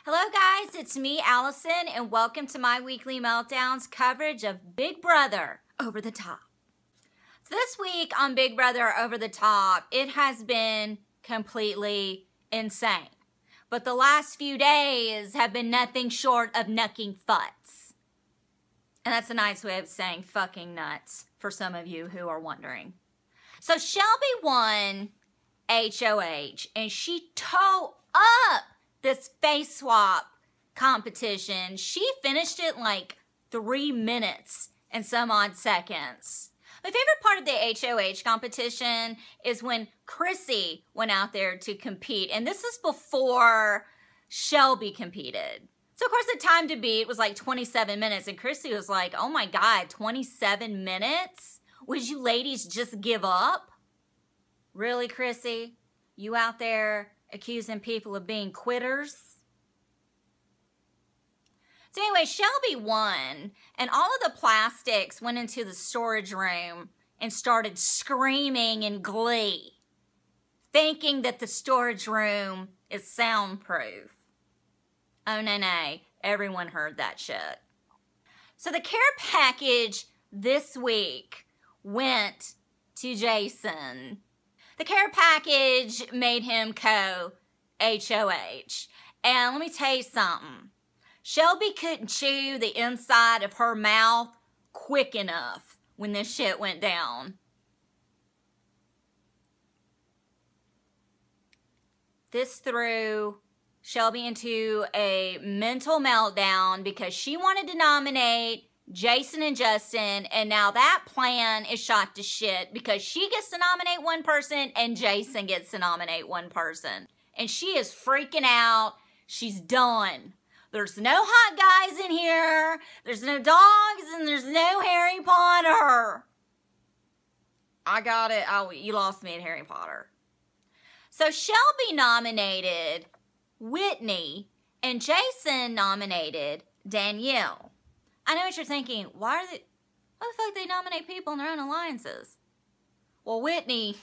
Hello guys, it's me, Allison, and welcome to my weekly meltdowns coverage of Big Brother Over the Top. So this week on Big Brother Over the Top, it has been completely insane. But the last few days have been nothing short of knucking futs. And that's a nice way of saying fucking nuts for some of you who are wondering. So Shelby won HOH and she tore up this face swap competition. She finished it like 3 minutes and some odd seconds. My favorite part of the HOH competition is when Chrissy went out there to compete. And this is before Shelby competed. So of course the time to beat was like 27 minutes. And Chrissy was like, oh my God, 27 minutes? Would you ladies just give up? Really, Chrissy? You out there accusing people of being quitters? So anyway, Shelby won, and all of the plastics went into the storage room and started screaming in glee, thinking that the storage room is soundproof. Oh, no, everyone heard that shit. So the care package this week went to Jason. The care package made him co-HOH. And let me tell you something. Shelby couldn't chew the inside of her mouth quick enough when this shit went down. This threw Shelby into a mental meltdown because she wanted to nominate Jason and Justin, and now that plan is shot to shit because she gets to nominate one person and Jason gets to nominate one person. And she is freaking out. She's done. There's no hot guys in here. There's no dogs and there's no Harry Potter. I got it. Oh, you lost me at Harry Potter. So Shelby nominated Whitney and Jason nominated Danielle. I know what you're thinking. Why the fuck they nominate people in their own alliances? Well, Whitney,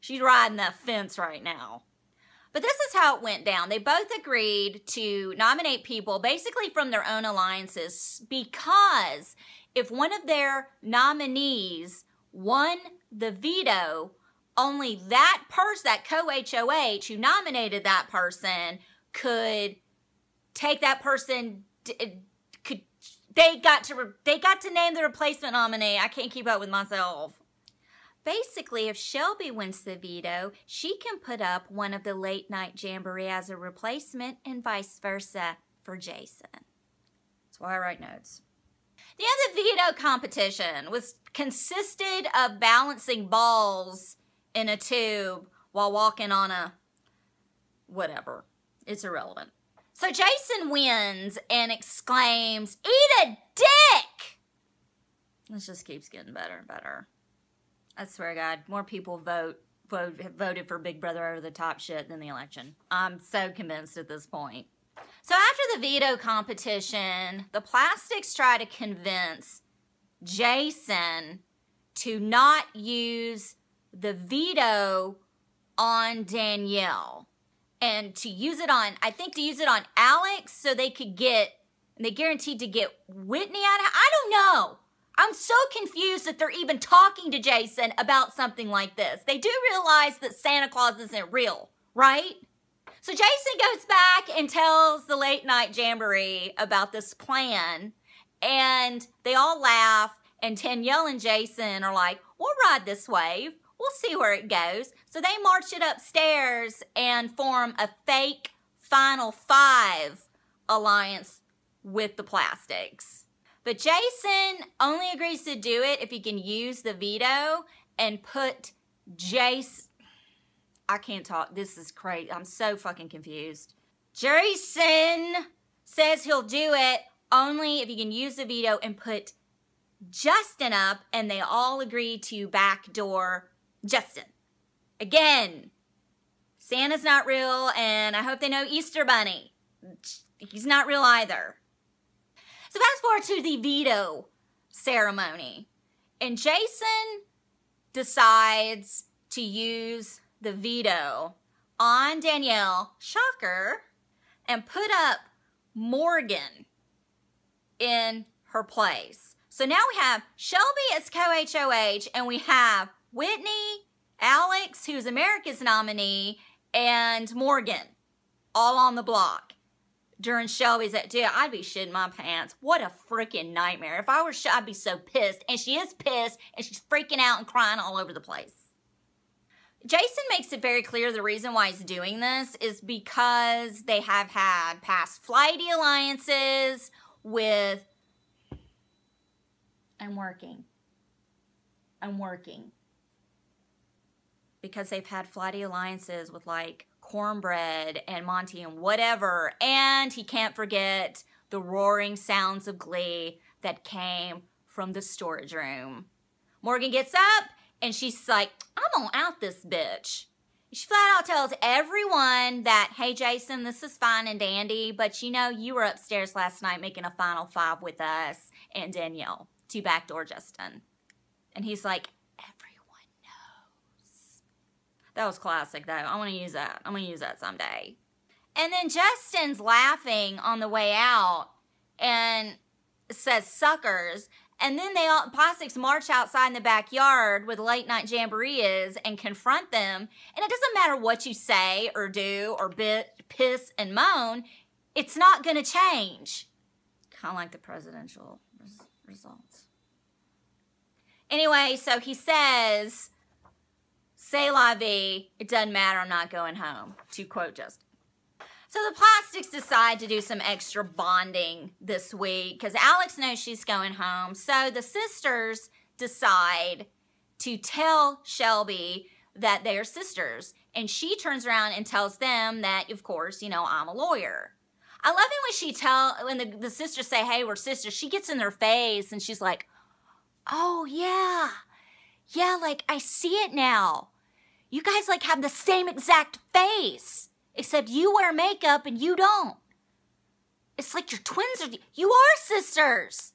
she's riding that fence right now. But this is how it went down. They both agreed to nominate people basically from their own alliances because if one of their nominees won the veto, only that person, that co-HOH who nominated that person could take that person, They got to name the replacement nominee. I can't keep up with myself. Basically, if Shelby wins the veto, she can put up one of the late night jamboree as a replacement and vice versa for Jason. That's why I write notes. The other veto competition consisted of balancing balls in a tube while walking on a whatever. It's irrelevant. So Jason wins and exclaims, "Eat a dick!" This just keeps getting better and better. I swear to God, more people voted for Big Brother Over the Top shit than the election. I'm so convinced at this point. So after the veto competition, the plastics try to convince Jason to not use the veto on Danielle. And to use it on, I think to use it on Alex so they guaranteed to get Whitney out of, I don't know. I'm so confused that they're even talking to Jason about something like this. They do realize that Santa Claus isn't real, right? So Jason goes back and tells the late night jamboree about this plan and they all laugh and Danielle and Jason are like, we'll ride this wave. We'll see where it goes. So they march it upstairs and form a fake Final Five alliance with the plastics. But Jason only agrees to do it if he can use the veto and put Jason... I can't talk. This is crazy. I'm so fucking confused. Jason says he'll do it only if he can use the veto and put Justin up, and they all agree to backdoor Justin. Again, Santa's not real, and I hope they know Easter Bunny. He's not real either. So fast forward to the veto ceremony. And Jason decides to use the veto on Danielle. Shocker. and put up Morgan in her place. So now we have Shelby as Co-HOH, and we have Whitney, Alex, who's America's nominee, and Morgan all on the block during Shelby's. Dude, I'd be shitting my pants. What a freaking nightmare. If I were Shelby, I'd be so pissed. And she is pissed, and she's freaking out and crying all over the place. Jason makes it very clear the reason why he's doing this is because they have had past flighty alliances with... I'm working. Because they've had flighty alliances with, like, Cornbread and Monty and whatever. And he can't forget the roaring sounds of glee that came from the storage room. Morgan gets up and she's like, I'm gonna out this bitch. She flat out tells everyone that, hey, Jason, this is fine and dandy, but you know, you were upstairs last night making a final five with us and Danielle to backdoor Justin. And he's like, everyone knows. That was classic, though. I want to use that. I'm going to use that someday. And then Justin's laughing on the way out and says suckers. And then they all, plastics march outside in the backyard where the late night jamboree is and confront them. And it doesn't matter what you say or do or piss and moan. It's not going to change. Kind of like the presidential results. Anyway, so he says, "C'est la vie, it doesn't matter, I'm not going home," to quote Justin. So the plastics decide to do some extra bonding this week because Alex knows she's going home. So the sisters decide to tell Shelby that they're sisters. And she turns around and tells them that, of course, you know, I'm a lawyer. I love it when the sisters say, hey, we're sisters. She gets in their face and she's like, oh, yeah. Yeah, like, I see it now. You guys, like, have the same exact face. Except you wear makeup and you don't. It's like your twins you are sisters.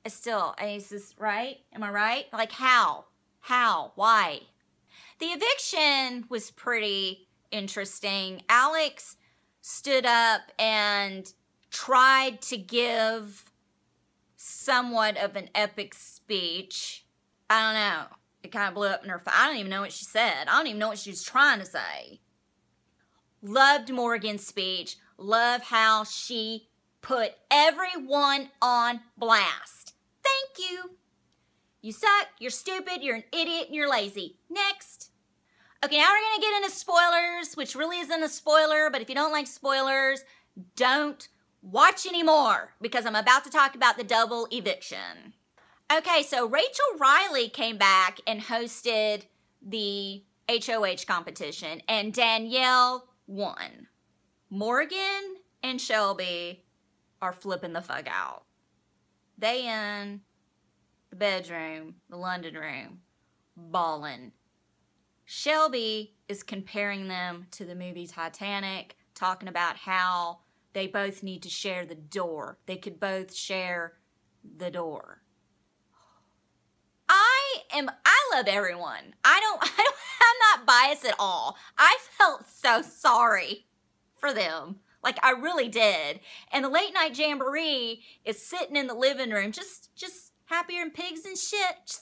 Is this right? Am I right? Like, how? How? Why? The eviction was pretty interesting. Alex stood up and tried to give somewhat of an epic speech. I don't know. It kind of blew up in her face. I don't even know what she said. I don't even know what she was trying to say. Loved Morgan's speech. Love how she put everyone on blast. Thank you. You suck, you're stupid, you're an idiot, and you're lazy. Next. Okay, now we're going to get into spoilers, which really isn't a spoiler, but if you don't like spoilers, don't watch anymore, because I'm about to talk about the double eviction. Okay, so Rachel Riley came back and hosted the HOH competition, and Danielle won. Morgan and Shelby are flipping the fuck out. They in the bedroom, the London room, bawling. Shelby is comparing them to the movie Titanic, talking about how they both need to share the door. They could both share the door. I love everyone. I'm not biased at all. I felt so sorry for them. Like, I really did. And the late night jamboree is sitting in the living room, just happier than pigs and shit.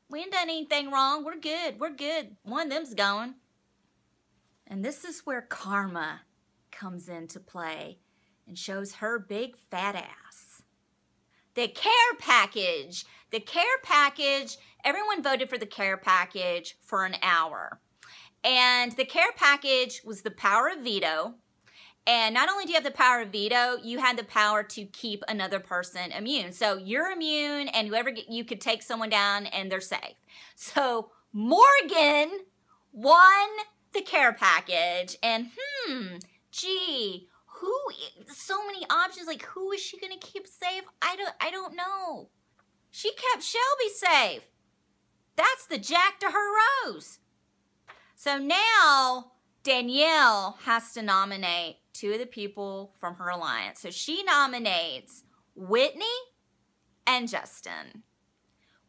We ain't done anything wrong. We're good. We're good. One of them's going. And this is where karma comes into play and shows her big fat ass. The care package. The care package, everyone voted for the care package for an hour. And the care package was the power of veto. And not only do you have the power of veto, you had the power to keep another person immune. So you're immune, and you could take someone down and they're safe. So Morgan won the care package, and gee, so many options. Like, who is she gonna keep safe? I don't know. She kept Shelby safe. That's the Jack to her Rose. So now Danielle has to nominate two of the people from her alliance. So she nominates Whitney and Justin,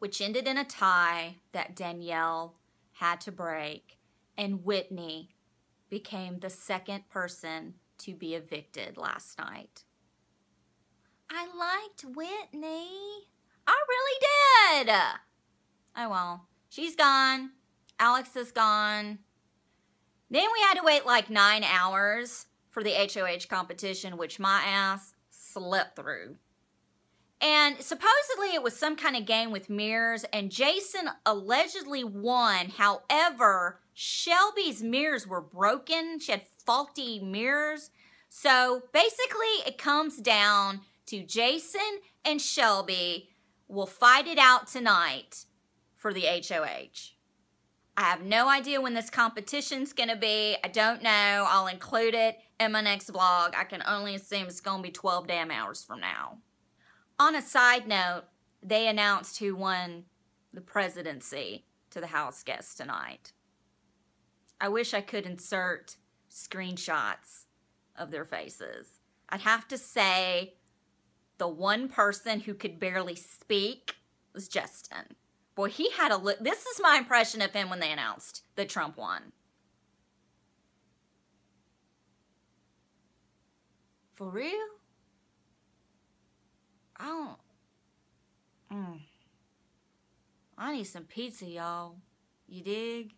which ended in a tie that Danielle had to break, and Whitney became the second person to be evicted last night. I liked Whitney. I really did. Oh well, she's gone. Alex is gone. Then we had to wait like 9 hours for the HOH competition, which my ass slept through. And supposedly it was some kind of game with mirrors, and Jason allegedly won. However, Shelby's mirrors were broken. She had faulty mirrors. So basically it comes down to Jason and Shelby will fight it out tonight for the HOH. I have no idea when this competition's gonna be. I don't know. I'll include it in my next vlog. I can only assume it's gonna be 12 damn hours from now. On a side note, they announced who won the presidency to the House guests tonight. I wish I could insert screenshots of their faces. I'd have to say the one person who could barely speak was Justin. Boy, he had a look. This is my impression of him when they announced that Trump won. For real? I need some pizza, y'all. You dig?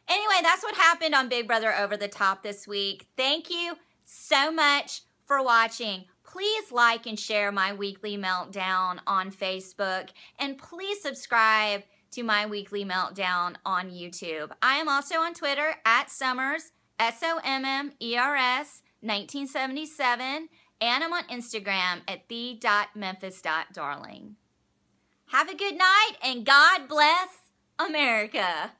Anyway, that's what happened on Big Brother Over the Top this week. Thank you so much for watching. Please like and share my weekly meltdown on Facebook, and please subscribe to my weekly meltdown on YouTube. I am also on Twitter at Summers, SOMMERS 1977, and I'm on Instagram at the.memphis.darling. Have a good night, and God bless America.